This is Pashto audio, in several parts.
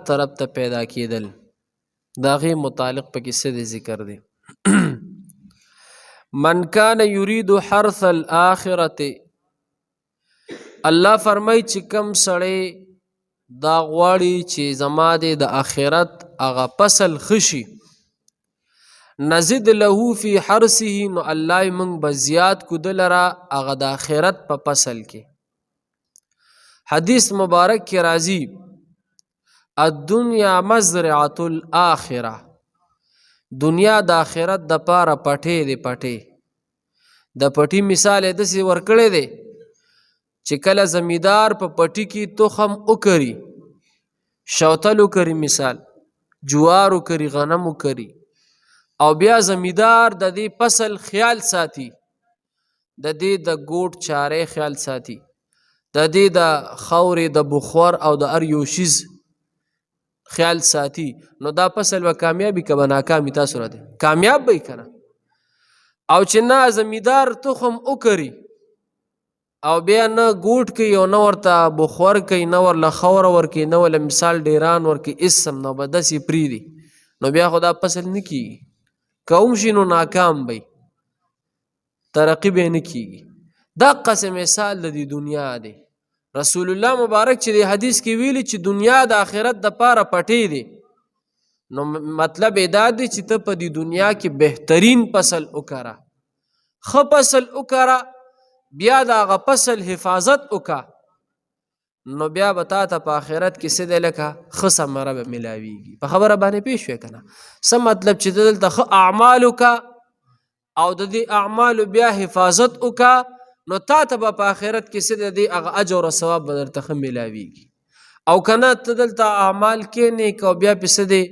آخرت طرف ته پیدا کېدل. د هغې متعلق پکې څه دی ذکر دی. من کان یرید حرث الآخرة، الله فرمای چې کم سړی دا غواړي چې زما دی د آخرت هغه فصل خشي، نزد له فی حرثه، نو الله موږ به زیات کو د لره هغه د آخرت په فصل کې. حدیث مبارک کې راځي الدنیا مزرعة الآخرة، دنیا د آخرت د پاره پټې دی. پټې د پټي مثال یې داسې ورکړی دی چې کله زمیندار په پټي کې تخم وکري، شوتل وکري، مثال جوار وکري، غنم وکري، او بیا زمیندار د دې فصل خیال ساتي، د دې د ګوټ چارې خیال ساتي، د دې د خاورې د بخور او د هر یو شیز خیال ساتي، نو دا فصل به کامیابي که به ناکامي؟ تاسو را دی کامیاب به که نه؟ او چې نه زمیندار تخم وکري او بیا نه ګوټ کوي او نه ورته بخور کوي، نه ورله خاوره ورکوي، نه ورله مثال ډیران ورکوي، اسم نو به داسې پرېږدي، نو بیا خو دا فصل نه کېږي. که هم شي نو ناکام به ترقي به نه کېږي. دقسې مثال د دې دنیا دی. رسول الله مبارک چې د حدیث کې ویلي چې دنیا د آخرت د پاره پټې دی، نو مطلب یې دا دی چې ته په دې دنیا کې بهترین فصل وکره، ښه فصل وکره، بیا د هغه فصل حفاظت وکړه، نو بیا به تا ته په آخرت کې څه دی لکه ښه ثمره به میلاویږي. په خبره باندې پوه شوې که نه؟ څه مطلب چې ته دلته ښه اعمال وکړه او د دې اعمالو بیا حفاظت وکړه، نو تا ته به په آخرت کې څه دی هغه اجر او ثواب به درته ښه میلاویږي. او که نه ته دلته اعمال کې نه که او بیا پې څه دی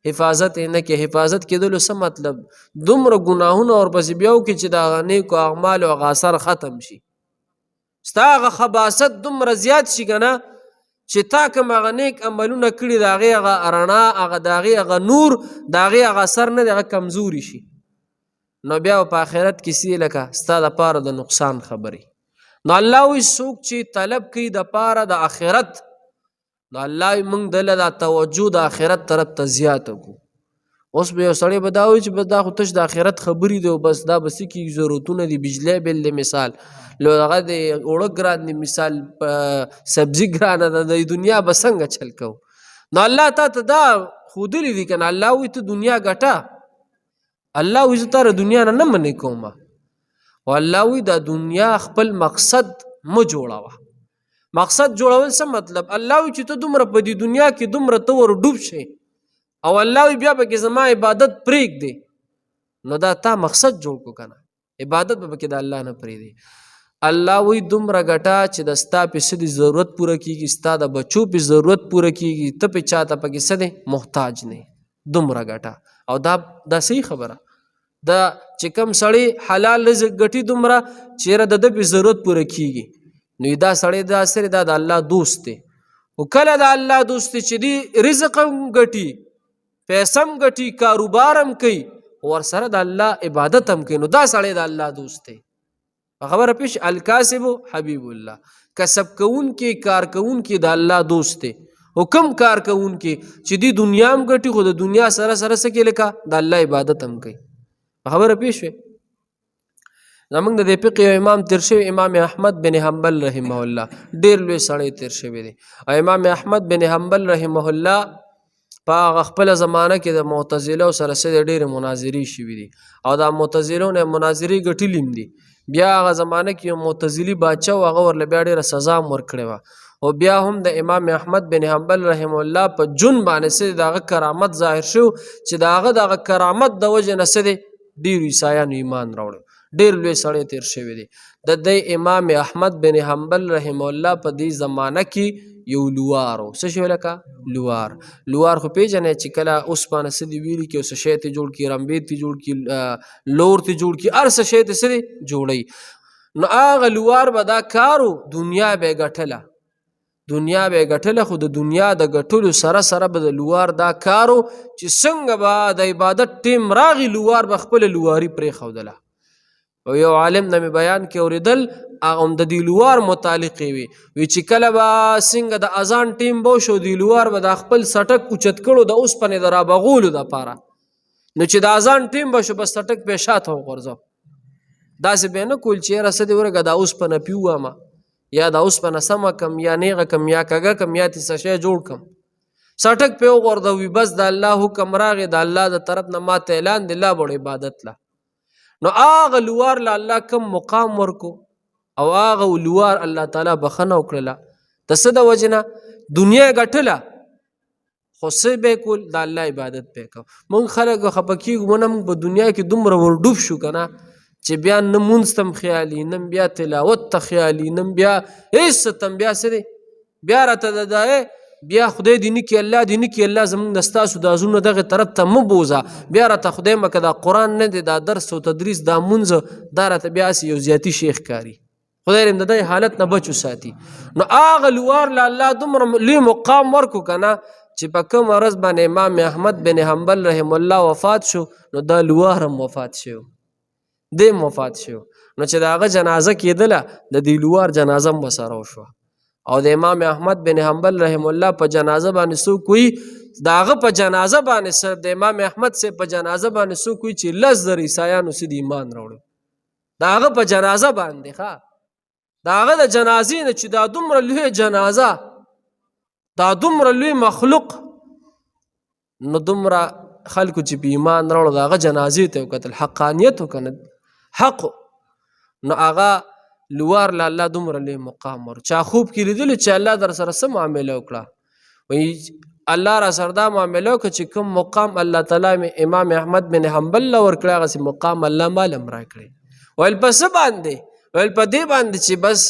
حفاظت یې نه کې. حفاظت کېدلو څه مطلب؟ دومره ګناهونه ورپسې بیا وکړي چې د هغه نیکو اعمالو هغه اثر ختم شي، ستا هغه خباثت دومره زیات شي که نه چې تا کوم هغه نیک عملونه کړي د هغې هغه رڼا، هغه د هغې هغه نور، د هغې هغه اثر نه دی، هغه کمزوري شي، نو بیا په آخرت کې څه لکه ستا دپاره د نقصان خبرې. نو الله وایي څوک چې طلب کوي دپاره د آخرت، نو الله موږ دله دا توجه د آخرت طرف ته زیاته کړو. اوس به یو سړی به دا وایي چې بس دا خو تش د آخرت خبرې دی او بس دا به څه کېږي، ضرورتونه دي، بجلی بل دی، مثال هغه د اوړه ګران دی، مثال سبزي ګرانه ده، د دنیا به څنګه چل کوو؟ نو الله تا ته دا ښودلی دي که نه. الله وایي ته دنیا ګټه، الله وایي زه تا د دنیا نه نه منې کوم، او الله وایي دا دنیا خپل مقصد مه جوړوه. مقصد جوړول څه مطلب؟ الله وایي چې ته دومره په دې دنیا کې دومره ته ور ډوب شي او الله وایي بیا پکې زما عبادت پرېږدې، نو دا تا مقصد جوړ کړو که نه، عبادت به پکې د الله نه پرېږدې. الله وایي دومره ګټه چې د ستا پې څه دي ضرورت پوره کېږي، ستا د بچو پې ضرورت پوره کېږي، ته پې چاته پکې څه دی محتاج نه، دومره ګټه. او دا صحیح خبره دا چې کوم سړی حلال رزق ګټي دومره چېرې د ده پې ضرورت پوره کېږي، نو دا سړی دا سره دا د الله دوست دی. او کله د الله دوست دی چې دی رزق هم ګټي، پیسه هم ګټي، کاروبار هم کوي، ورسره د الله عبادت هم کوي، نو دا سړی د الله دوست دی. په خبره پیش الکاسب حبیب الله، کسب کوونکی کار کوونکی د الله دوست دی. او کم کار کوونکی چې دی دنیا هم ګټي خو د دنیا سره سره څه کوي لکه د الله عبادت هم کوي. په خبره پیش وی زمونږ د دې فقه یو امام تیر شوی، امام احمد بن حنبل رحمه الله، ډېر لوی سړی تیر شوی دی. او امام احمد بن حنبل رحمه الله په هغه خپله زمانه کې د معتزلو سره څه ډېرې مناظرې شوي دي، او دا معتزلو نه مناظرې ګټلي هم دي. بیا هغه زمانه کې یو معتزلي باچا و، هغه ورله بیا ډېره سزا هم ورکړې وه، او بیا هم د امام احمد بن حنبل رحمه الله په جون باندې څه د هغه کرامت ظاهر شو چې د هغه دغه کرامت د وجې نه څه دی ډېرو عیسایانو ایمان راوړی. ډېر لوی سړی تیر شوی دی. د دی امام احمد بن حنبل رحمه الله په دې زمانه کې یو لوار و. څه شی لکه لوار خو پیژنئ چې کله اوسپانه څه دي ویلي کړي او څه شی ترې جوړ کړي، رمبې ترې جوړ کړي، لور ترې جوړ کړي، هر څه شی ترې څه دی جوړوي. نو هغه لوار به دا کار و، دنیا به یې ګټله، خو د دنیا د ګټلو سره سره به د لوار دا کار و چې څنګه به د عبادت ټیم راغی، لوار به خپله لواري پرېښودله. او یو عالم نه مې بیان کې اورېدل هغه هم د دیلوار متعلق وي چې کله به څنګه د اذان ټیم به وشو دیلوار به د خپل سټک اوچت کړو د اوسپنې د رابغولو دپاره نو چې د اذان ټیم به شو بس سټک به شاته وغورځو داسې به یې نه کول چې یاره څه دې ورګه دا اوسپنه پې ووامه یا دا اوسپنه سمه کم یا نیغه کم یا کږه کم یا تې څه شی جوړ کم سټک پې وغورځوي بس د الله حکم راغی د الله د طرف نه ماته اعلان دی لا بړو عبادت له نو هغه لوار له الله کم مقام ورکو او هغه لوار الله تعالی بخنه وکړله د څه د وجې نه دنیا یې ګټله خو څه به یې کول د الله عبادت به یې کو مونږ خلک خفه کېږو مونه مونږ په دنیا کې دومره ورډوب شو که نه چې بیا نه مونځ ته خیالي نه بیا تلاوت ته خیالي نه بیا هېڅ ته بیا څه دی بیا راته دا بیا خدای دې نه کړي الله دې نه کړي الله زمونږ د ستاسو دا زړونه دغې طرف ته مه بوځه بیا راته خدای مکه دا قرآن نه دی دا درس او تدریس دا مونځ دا راته بیا هسې یو زیاتي شی ښکاري خدای دې د دې حالت نه بچو ساتي نو هغه لوار له الله دومره لوی مقام ورکو که نه چې په کومه ورځ باندې امام احمد بن حنبل رحم الله وفات شو نو دا لوار هم وفات شو دی هم وفات شو نو چې د هغه جنازه کېدله د دې لوار جنازه هم ورسره وشوه او د امام احمد بن حنبل رحم الله په جنازه باندې څوک وي د هغه په جنازه باندې صرف د امام احمد صاحب په جنازه باندې څوک وي چې 10 زره عیسایانو څه د ایمان راوړي د هغه په جنازه باندې ښه د هغه د جنازې نه چې دا دومره لوی جنازه دا دومره لوی مخلوق نو دومره خلکو چې په ایمان راوړو د هغه جنازې ته یې وکتل حقانیت وکنه حق نو هغه لوار له الله دومره لوی مقام ور چا خوب کې لیدلو چې الله در سره څه معامله وکړه وایي الله را سره دا معامله وکړه چې کوم مقام الله تعالی امام احمد بن حنبل له ورکړی هغسې مقام الله مال هم راکړی ویل په څه باندې ویل په دې باندې چې بس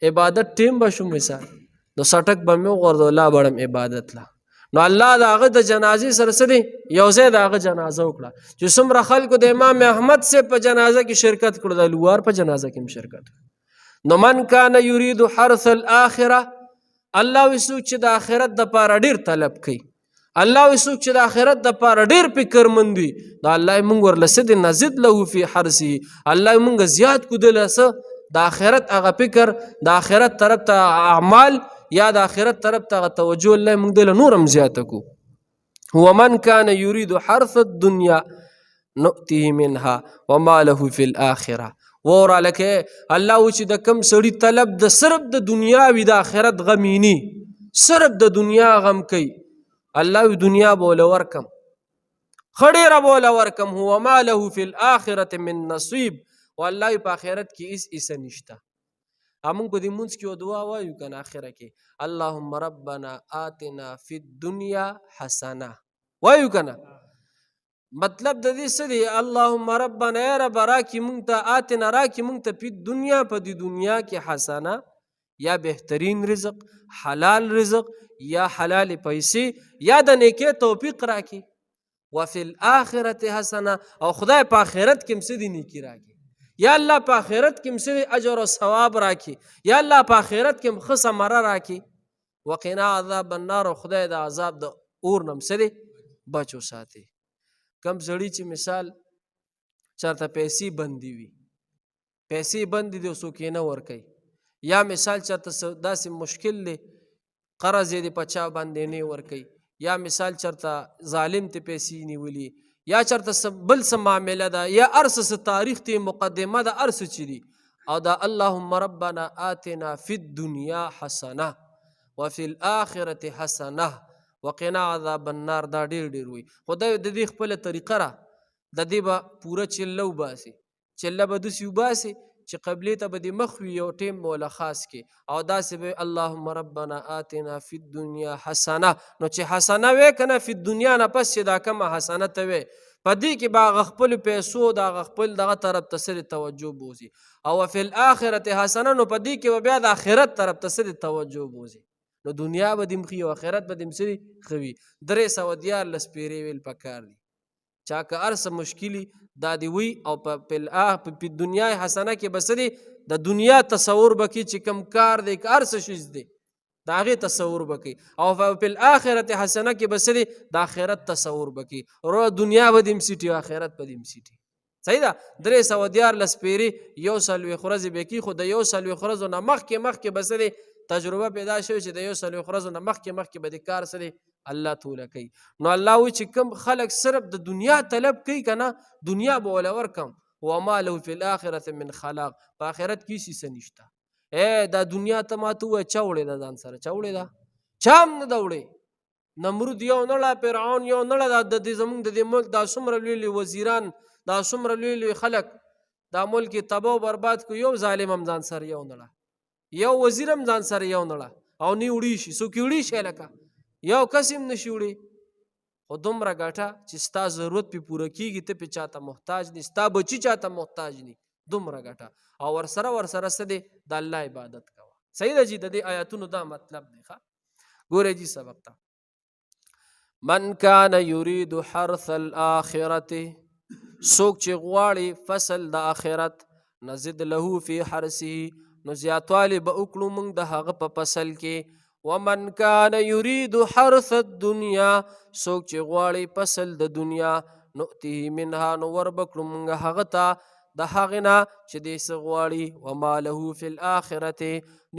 عبادت ټیم به شو مثال نو سټک به مې وغورځو لا بړم عبادت له نو الله د هغه د جنازې سره څه دی یو ځای د هغه جنازه وکړه چې څومره خلکو د امام احمد صاحب په جنازه کې شرکت کړو د لوار په جنازه کې هم شرکت نو من کان یرید حرث الاخره الله وی څوک چې د آخرت دپاره ډېر طلب کوي الله وی څوک چې د آخرت دپاره ډېر فکرمند وي د الله یې موږ ورله څه دی نزد له فی حرثه الله یې موږ زیات کو دله څه د آخرت هغه فکر د آخرت طرف ته اعمال یا د آخرت طرف ته توجه الله موږ دله نور هم زیاته کو ومن کان یرید حرث الدنیا نؤتیه منها وما له فی الاخره وره لکه الله و چې د کم سړي طلب د صرف د دنیا وي د آخرت غمینی صرف د دنیا غم کوي الله وی دنیا بوله ورکم خډیره بوله ورکم وما له فی الاخره من نصیب والله په آخرت کې هیڅ ایسه نشته موږ په دې مونځ کې یو دعا وایو که نه اخره کې اللهم ربنا آتنا فی الدنیا حسنه وایو که نه مطلب د دې څه دی اللهم ربنا ای رب راکړي مونږ ته آتنا راکړي مونږ ته فی الدنیا په دې دنیا کې حسنه یا بهترین رزق حلال رزق یا حلال پیسې یا د نیکۍ توفیق راکړي وفی الاخرة حسنه او خدای په آخرت کې هم څه دی نیکي راکړي یا الله په آخرت کې هم څه اجر او ثواب راکړي یا الله په آخرت کې هم ښه ثمره راکړي وقنا عذاب النار او خدای د عذاب د اور نه هم څه دی بچ وساتي کم سړي چې مثال چېرته پیسې بندي وي پیسې بندي دي او څوک یې نه ورکوي یا مثال چېرته داسې مشکل دی قرض یې د په چا باندې نه ورکوي یا مثال چېرته ظالم ته پیسې نیولي یا چرته بل څه معامله ده یا هر څه تاریخ ته مقدمه ده هر څه چې دي او دا اللهم ربنا آتنا فی الدنیا حسنه وفي الاخرة حسنه وقنا عذاب النار دا ډېر وي خدای د دې خپله طریقه را د دې به پوره چله وباسي چله به داسې وباسي چې قبلې ته به د مخ وي یو ټیم به وله خاص کې او داسې به اللهم ربنا آتنا فی الدنیا حسنه نو چې حسنه وی که نه فی الدنیا نه پس چې دا کومه حسنه ته وی په دې کې به هغه خپلو پیسو د هغه خپل دغه طرف ته څه توجه بوځي او فی الاخرة حسنه نو په دې کې به بیا د آخرت طرف ته څه توجه بوځي نو دنیا به دې ښي او آخرت به دې څه ښه وي 314 پیرې ویل پکار دي چا که هر څه مشکلي دا دی وي او په دنیا حسنه کې به څه دی د دنیا تصور به کوي چې کوم کار دی که هر څه شیز دی د هغې تصور به کوي او په الاخرت حسنه کې به څه دی د آخرت تصور به کوي ورو دنیا به دې هم سیټي او آخرت به دې هم سیټي صحیح ده 314 پیرې 140 ورځې به کېښو د 140 ورځو نه مخکې به څه دی تجربه پیدا شوې چې د 140 ورځو نه مخکې به د کار څه دی الله توله کوي. نو الله وایي چې کوم خلک صرف د دنیا طلب کوي که نه دنیا به وله ورکم وما له فی الاخرة من خلاق په آخرت کې هېڅ څه نشته. دا دنیا ته ما ته ووایه چا وړې ده ځان سره چا وړې ده چا هم نه ده وړې نمرود یو نړه فرعون یو نړه د دې زمونږ د دې ملک دا څومره لوی لوی وزیران دا څومره لوی لوی خلک دا ملک یې تباه و برباد کړو یو ظالم هم ځان سره یو نړه یو وزیر هم ځان سره یو نړه او نه وړي شي څوک یې وړي شي لکه یو کس هم نشي وړي خو دومره ګټه چې ستا ضرورت پې پوره کېږي ته پې چاته محتاج دي ستا بچي چاته محتاج دي دومره ګټه او ورسره څه دی د الله عبادت کوه. صحیح ده جي د دې آیاتونو دا مطلب دی. ګورئ جي سبق ته من کان یرید حرث الاخرة څوک چې غواړي فصل د آخرت نزد له فی حرثه نو زیاتوالی به وکړو موږ د هغه په فصل کې. ومن کان یرید حرث الدنیا څوک چې غواړي فصل د دنیا نؤته منها نو وربکړو موږ هغه ته د هغې نه چې دی څه غواړي وما له فی الاخرة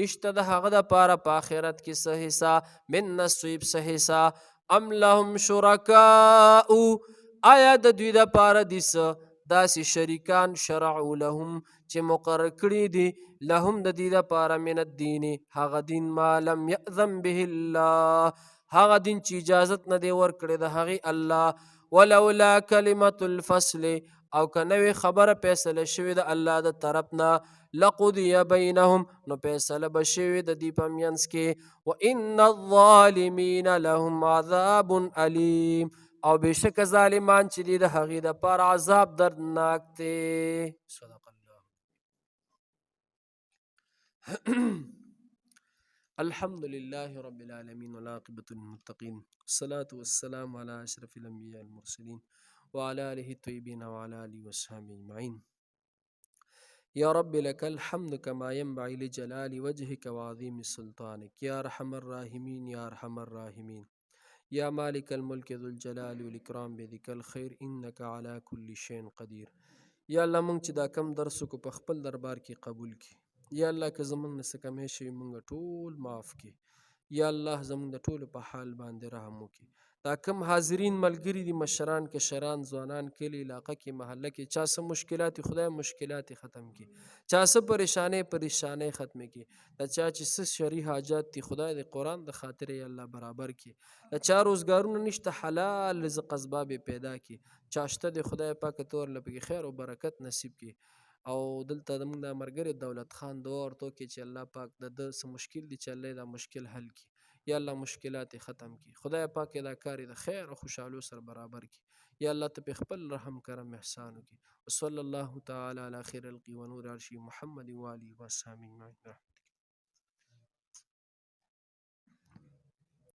نشته د هغه دپاره په آخرت کې څه حصه من نصیب څه حصه ام لهم شرکاء آیا د دوی دپاره دي څه داسې شریکان شرعوا لهم چې مقرر کړي دي لهم د دې دپاره من الدین هغه دین ما لم یأذن به الله هغه دین چې اجازت نه دی ورکړی د هغې الله ولولا کلمة الفصل او که نوې خبره فیصله شوې د الله د طرف نه لقضی بینهم نو فیصله به شوې د دې په منځ کې وان الظالمین لهم عذاب علیم او بشک ظالمان چې دي د هغې دپاره عذاب دردناک دی. صدق الله. الحمد لله رب العالمين والعاقبة للمتقين والصلاة والسلام على أشرف الأنبياء المرسلين وعلى آله الطيبين وعلى آله وصحبه أجمعين. يا رب لك الحمد كما ينبغي لجلال وجهك وعظيم سلطانك يا أرحم الراحمين يا أرحم الراحمين يا مالك الملك ذو الجلال والإكرام بيدك الخير إنك على كل شيء قدير. یا الله مونږ چې دا کم درس کو په خپل دربار کې قبول کړي. یا الله که زمونږ نه څه کمی شوي مونږ ټول معاف کړي. یا الله زمونږ د ټولو په حال باندې رحم وکړي. دا کم حاضرین ملګري دي مشران کشران ځوانان کلي علاقه کې محله کې چا څه مشکلات خدای مشکلات ختم کړي چا څه پریشانۍ ختم کړي د چا چې څه شرعي حاجات دي خدای د قرآن د خاطر یا الله برابر کړي د چا روزګارونه نشته حلال رزق اسباب پیدا کړي چا شته د خدای پاک تور لپاره خیر او برکت نصیب کړي او دلته زموږ د ملګري دولت خان دعا ورته وکړي چې الله پاک د ده څه مشکل دي چې الله دا مشکل حل کړي یا الله مشکلات ختم کی خدای پاک دا کار د خیر او خوشحالو سره برابر کی یا الله ته په خپل رحم کرم احسان وکړي. وصلی الله تعالی علی خیر الخلق و نور عرش محمد و آله و صحبه اجمعین.